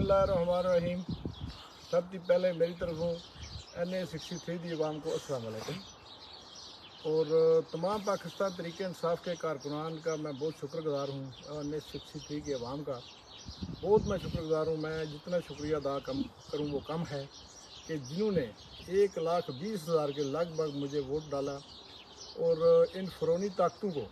बिस्मिल्लाहिर्रहमानिर्रहीम। सब तो पहले मेरी तरफों NA63 की अवाम को अस्सलाम वालेकुम और तमाम पाकिस्तान तरीके इंसाफ के कारकुनान का मैं बहुत शुक्रगुजार हूँ। NA63 की अवाम का बहुत मैं शुक्रगुजार हूँ। मैं जितना शुक्रिया अदा करूँ वो कम है कि जिन्होंने 1,20,000 के लगभग मुझे वोट डाला और इन फ़िरौनी ताकतों को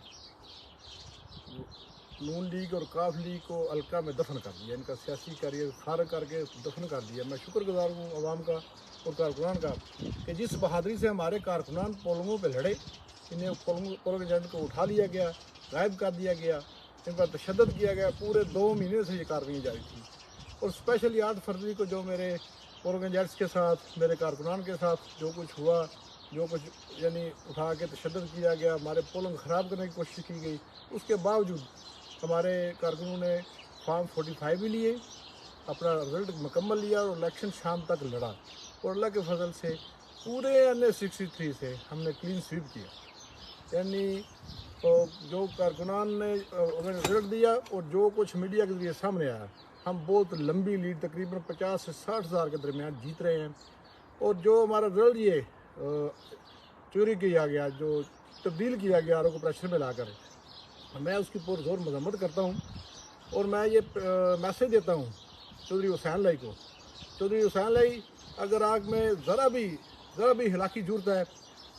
नून लीग और काफ लीग को हल्का में दफन कर दिया, इनका सियासी करियर फारग करके दफन कर दिया। मैं शुक्रगुजार हूँ अवाम का और कारकुनान का कि जिस बहादुरी से हमारे कारकुनान पोलिंगों पे लड़े, इन्हें पोलिंग एजेंट को उठा लिया गया, गायब कर दिया गया, इन पर तशद्दुद किया गया। पूरे 2 महीने से ये कार्रवाई जारी थी और स्पेशली 8 फरवरी को जो मेरे पोलिंग एजेंट्स के साथ, मेरे कारकुनान के साथ जो कुछ हुआ, जो कुछ यानी उठा के तशद्दुद किया गया, हमारे पोलिंग ख़राब करने की कोशिश की गई, उसके बावजूद हमारे कारकुनों ने फॉर्म 45 भी लिए, अपना रिज़ल्ट मुकम्मल लिया और इलेक्शन शाम तक लड़ा और अल्लाह के फजल से पूरे NA63 से हमने क्लीन स्वीप किया। यानी तो जो कारकुनान ने रिज़ल्ट दिया और जो कुछ मीडिया के ज़रिए सामने आया, हम बहुत लंबी लीड तकरीबन 50 से 60 हज़ार के दरमियान जीत रहे हैं। और जो हमारा रिज़ल्ट ये चोरी किया गया, जो तब्दील किया गया आरोप को प्रेशर में लाकर, मैं उसकी पुरजोर मजम्मत करता हूँ और मैं ये मैसेज देता हूँ चौधरी हुसैन लाई को। चौधरी हुसैन लाई, अगर आग में ज़रा भी हिलाकी जरूरत है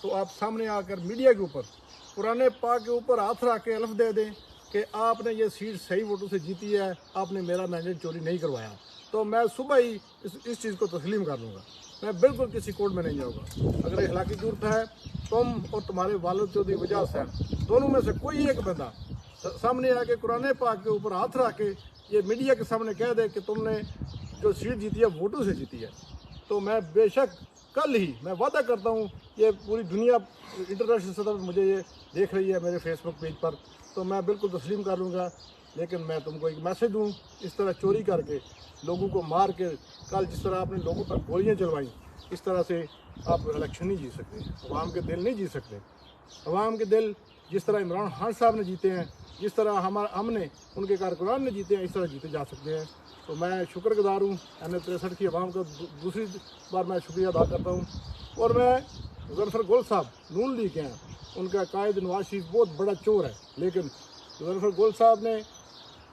तो आप सामने आकर मीडिया के ऊपर पुराने पाक के ऊपर हाथ रख के हलफ दे दें कि आपने ये सीट सही वोटों से जीती है, आपने मेरा मैंडेट चोरी नहीं करवाया। तो मैं सुबह ही इस चीज़ को तस्लीम कर लूँगा। मैं बिल्कुल किसी कोर्ट में नहीं जाऊँगा। अगर हिलाकी जरूरत है, तुम और तुम्हारे वालिद चौधरी वजाद हुसैन दोनों में से कोई एक बंदा सामने आके कुरान पाक के ऊपर हाथ रख के ये मीडिया के सामने कह दे कि तुमने जो सीट जीती है वोटों से जीती है, तो मैं बेशक कल ही मैं वादा करता हूँ, ये पूरी दुनिया इंटरनेशनल सतह पर मुझे ये देख रही है मेरे फेसबुक पेज पर, तो मैं बिल्कुल तस्लीम कर लूँगा। लेकिन मैं तुमको एक मैसेज दूँ, इस तरह चोरी करके लोगों को मार के कल जिस तरह आपने लोगों पर गोलियाँ चलवाई, इस तरह से आप इलेक्शन नहीं जीत सकते, अवाम के दिल नहीं जीत सकते। अवाम के दिल जिस तरह इमरान खान साहब ने जीते हैं, जिस तरह हमने उनके कारकुनान ने जीते हैं, इस तरह जीते जा सकते हैं। तो मैं शुक्रगुजार हूँ NA63 की अवाम का दूसरी बार मैं शुक्रिया अदा करता हूँ। और मैं ज़फ़र गुल साहब नून लीग के हैं, उनका कायद नवाज शरीफ बहुत बड़ा चोर है, लेकिन ज़फ़र गुल साहब ने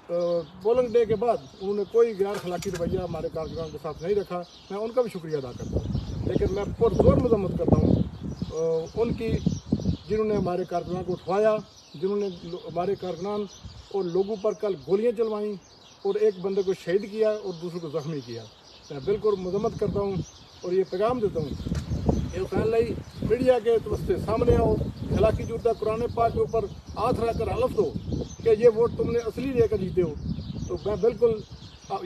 पोलिंग डे के बाद उन्होंने कोई गैर अखलाकी रवैया हमारे कारकुनान के साथ नहीं रखा। मैं उनका भी शुक्रिया अदा करता हूँ, लेकिन मैं पुरजोर मजम्मत करता हूँ उनकी, जिन्होंने हमारे कारकुनान को उठवाया, जिन्होंने हमारे कारकुनान और लोगों पर कल गोलियां चलवाईं और एक बंदे को शहीद किया और दूसरे को ज़ख्मी किया। मैं बिल्कुल मजम्मत करता हूँ और ये पैगाम देता हूँ कि हुसैन लाई मीडिया के वास्ते सामने आओ, हालांकि जूता कुरान पाक के ऊपर हाथ रख कर हलफ दो कि ये वोट तुमने असली लेकर जीते हो, तो मैं बिल्कुल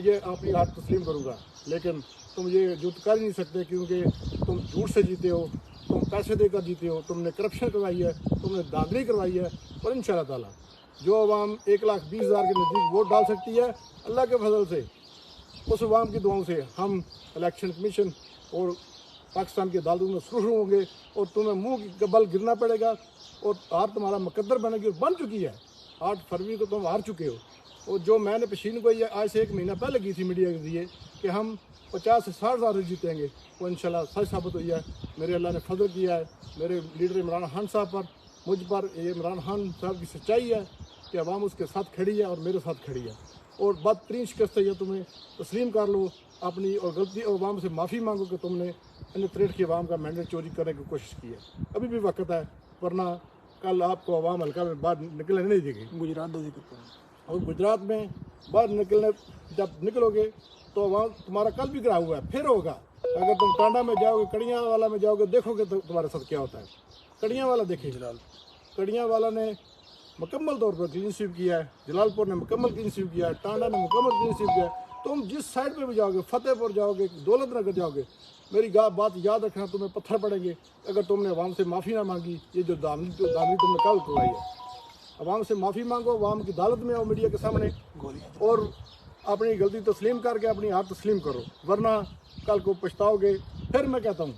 ये आपकी हाथ तस्लीम करूँगा। लेकिन तुम ये झूठ कर ही नहीं सकते, क्योंकि तुम झूठ से जीते हो, तुम पैसे देकर जीते हो, तुमने करप्शन करवाई है, तुमने दागली करवाई है। और इंशाअल्लाह ताला जो अवाम 1,20,000 के नज़दीक वोट डाल सकती है, अल्लाह के फजल से उस अवाम की दुआओं से हम इलेक्शन कमीशन और पाकिस्तान की अदालतों में सुरखरू होंगे और तुम्हें मुँह के बल गिरना पड़ेगा और हार तुम्हारा मुकद्दर बनेगी और बन चुकी है। 8 फरवरी को तुम हार चुके हो। और जो मैंने पेशीन को ये आज से 1 महीना पहले की थी मीडिया के जरिए कि हम 50 से 60 हज़ार जीतेंगे, वो इंशाल्लाह सच साबित हुई है। मेरे अल्लाह ने फजल किया है मेरे लीडर इमरान खान साहब पर, मुझ पर। ये इमरान खान साहब की सच्चाई है कि अवाम उसके साथ खड़ी है और मेरे साथ खड़ी है। और बदतरीन शिकस्त है, तुम्हें तस्लीम कर लो अपनी और गलती, और अवाम से माफ़ी मांगो कि तुमने NA63 की अवाम का मैंडेट चोरी करने की कोशिश की है। अभी भी वक्त है, वरना कल आपको अवाम हल्का में बाहर निकलने नहीं देगी। गुजरात और गुजरात में बाहर जब निकलोगे तो अवाम तुम्हारा कल भी गिरा हुआ है, फिर होगा। अगर तुम टांडा में जाओगे, कड़ियाँ वाला में जाओगे, देखोगे तो तुम्हारे साथ क्या होता है। कड़ियाँ वाला देखिए, कड़ियाँ वाला ने मुकम्मल तौर पर क्लीन स्वीप किया है, जलालपुर ने मुकम्मल क्लीन स्वीप किया है, टांडा ने मुकम्मल क्लीन स्वीप किया है। तुम जिस साइड पे भी जाओगे, फतेहपुर जाओगे, दौलत नगर जाओगे, मेरी बात याद रखना, तुम्हें पत्थर पड़ेंगे अगर तुमने अवाम से माफ़ी ना मांगी। ये जो दामनी तुमने कल करवाई है, अवाम से माफ़ी मांगो, अवाम की अदालत में आओ मीडिया के सामने और अपनी गलती तस्लीम करके अपनी हाथ तस्लीम करो, वरना कल को पछताओगे। फिर मैं कहता हूँ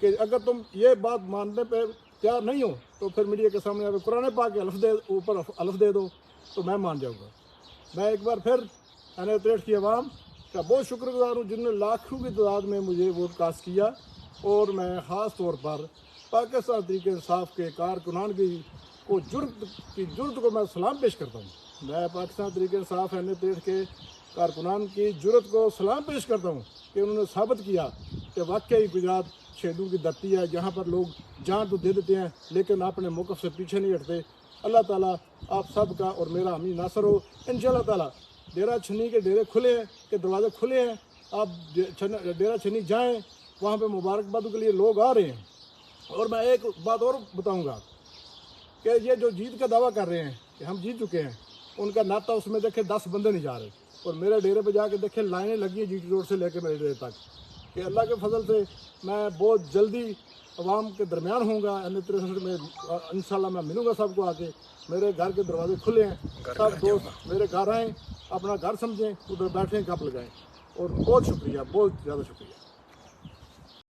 कि अगर तुम ये बात मानने पर तैयार नहीं हो तो फिर मीडिया के सामने आकर कुरान पाक के हलफ दे दो, तो मैं मान जाऊँगा। मैं एक बार फिर NA63 की अवाम کا بہت شکر گزار ہوں جنہوں نے لاکھوں کی تعداد میں مجھے ووٹ کاسٹ کیا، اور میں خاص طور پر پاکستان تحریک انصاف کے کارکنان کی جرت کو میں سلام پیش کرتا ہوں۔ میں پاکستان تحریک انصاف NA-63 کے کارکنان کی جرت کو سلام پیش کرتا ہوں کہ انہوں نے ثابت کیا کہ واقعی گجرات شہیدوں کی دھرتی ہے، جہاں پر لوگ جان تو دے دیتے ہیں لیکن اپنے موقف سے پیچھے نہیں ہٹتے۔ اللہ تعالیٰ آپ سب کا اور میرا حامی ناصر ہو۔ انشاءاللہ تعالیٰ ڈیرہ چھنی کے ڈیرے کھلے ہیں، کہ دروازے کھلے ہیں، آپ ڈیرہ چھنی جائیں، وہاں پہ مبارکبادوں کے لیے لوگ آ رہے ہیں۔ اور میں ایک بات اور بتاؤں گا کہ یہ جو جیت کا دعویٰ کر رہے ہیں کہ ہم جیت چکے ہیں، ان کا ناطہ اس میں دیکھے 10 بندے نہیں جا رہے، اور میرے ڈیرے پہ جا کے دیکھے لائنیں لگی ہیں GT روڈ سے لے کے میرے ڈیرے تک، کہ اللہ کے فضل سے میں بہت جلدی عوام کے درمیان ہوں گا NA-63 میں۔ انشاءاللہ میں ملوں گا سب کو آ کے۔ میرے گھر کے دروازے کھلے ہیں، سب دوست میرے گھر آئیں، اپنا گھر سمجھیں، ادھر بیٹھیں، گپ لگائیں، اور بہت شکریہ، بہت زیادہ شکریہ۔